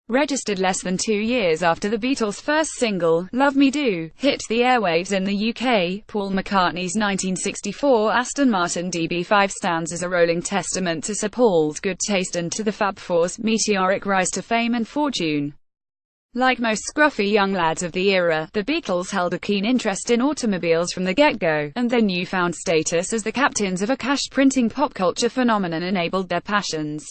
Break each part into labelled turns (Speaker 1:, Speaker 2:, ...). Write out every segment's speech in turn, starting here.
Speaker 1: Registered less than 2 years after the Beatles' first single, Love Me Do, hit the airwaves in the UK, Paul McCartney's 1964 Aston Martin db5 stands as a rolling testament to Sir Paul's good taste and to the Fab Four's meteoric rise to fame and fortune. Like most scruffy young lads of the era, the Beatles held a keen interest in automobiles from the get-go, and their newfound status as the captains of a cash-printing pop culture phenomenon enabled their passions.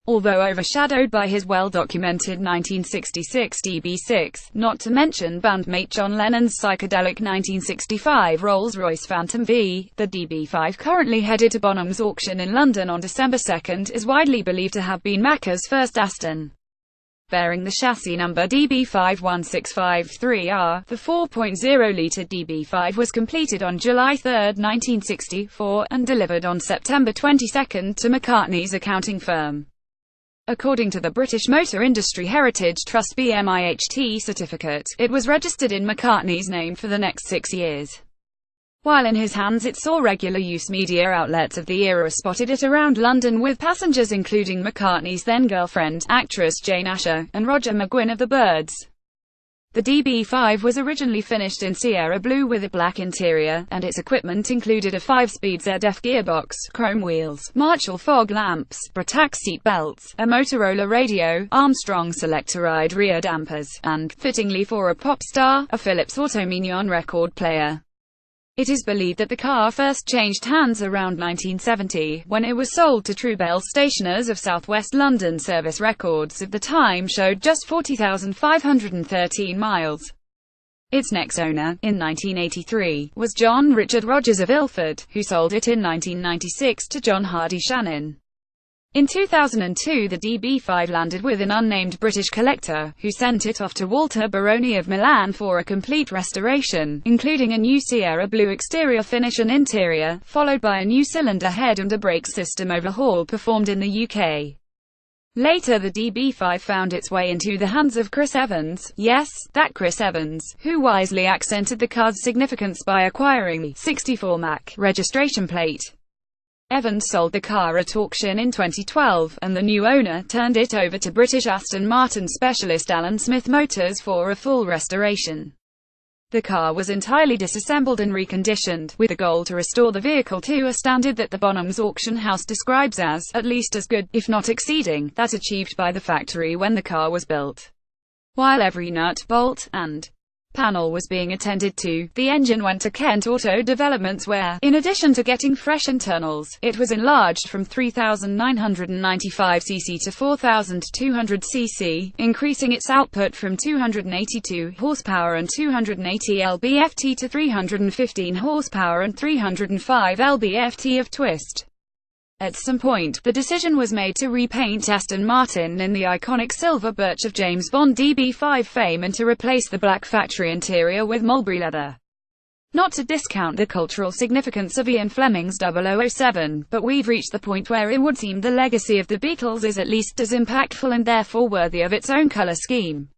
Speaker 1: Although overshadowed by his well-documented 1966 db6, not to mention bandmate John Lennon's psychedelic 1965 Rolls-Royce Phantom V, the db5 currently headed to Bonham's auction in London on December 2 is widely believed to have been Macca's first Aston. Bearing the chassis number db51653R, the 4.0-litre db5 was completed on July 3, 1964, and delivered on September 22 to McCartney's accounting firm. According to the British Motor Industry Heritage Trust BMIHT certificate, it was registered in McCartney's name for the next 6 years. While in his hands it saw regular use. Media outlets of the era spotted it around London with passengers including McCartney's then-girlfriend, actress Jane Asher, and Roger McGuinn of the Byrds. The db5 was originally finished in Sierra Blue with a black interior, and its equipment included a 5-speed ZF gearbox, chrome wheels, Marshall fog lamps, Britax seat belts, a Motorola radio, Armstrong Selectoride rear dampers, and, fittingly for a pop star, a Philips Automignon record player. It is believed that the car first changed hands around 1970, when it was sold to Truebell Stationers of southwest London. Service records of the time showed just 40,513 miles. Its next owner, in 1983, was John Richard Rogers of Ilford, who sold it in 1996 to John Hardy Shannon. In 2002 the db5 landed with an unnamed British collector, who sent it off to Walter Baroni of Milan for a complete restoration, including a new Sierra Blue exterior finish and interior, followed by a new cylinder head and a brake system overhaul performed in the UK. Later the db5 found its way into the hands of Chris Evans, yes, that Chris Evans, who wisely accented the car's significance by acquiring the 64 Mac registration plate. Evans sold the car at auction in 2012, and the new owner turned it over to British Aston Martin specialist Alan Smith Motors for a full restoration. The car was entirely disassembled and reconditioned, with the goal to restore the vehicle to a standard that the Bonham's auction house describes as, at least as good, if not exceeding, that achieved by the factory when the car was built. While every nut, bolt, and panel was being attended to, the engine went to Kent Auto Developments where, in addition to getting fresh internals, it was enlarged from 3,995 cc to 4,200 cc, increasing its output from 282 horsepower and 280 lb-ft to 315 horsepower and 305 lb-ft of twist. At some point, the decision was made to repaint Aston Martin in the iconic silver birch of James Bond db5 fame and to replace the black factory interior with mulberry leather. Not to discount the cultural significance of Ian Fleming's 007, but we've reached the point where it would seem the legacy of the Beatles is at least as impactful and therefore worthy of its own colour scheme.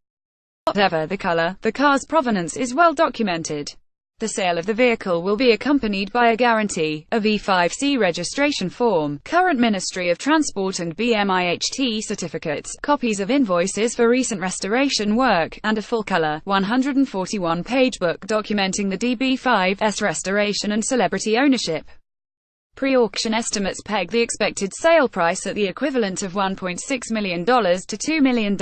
Speaker 1: Whatever the colour, the car's provenance is well documented. The sale of the vehicle will be accompanied by a guarantee, a V5C registration form, current Ministry of Transport and BMIHT certificates, copies of invoices for recent restoration work, and a full-color, 141-page book documenting the db5's restoration and celebrity ownership. Pre-auction estimates peg the expected sale price at the equivalent of $1.6 million to $2 million.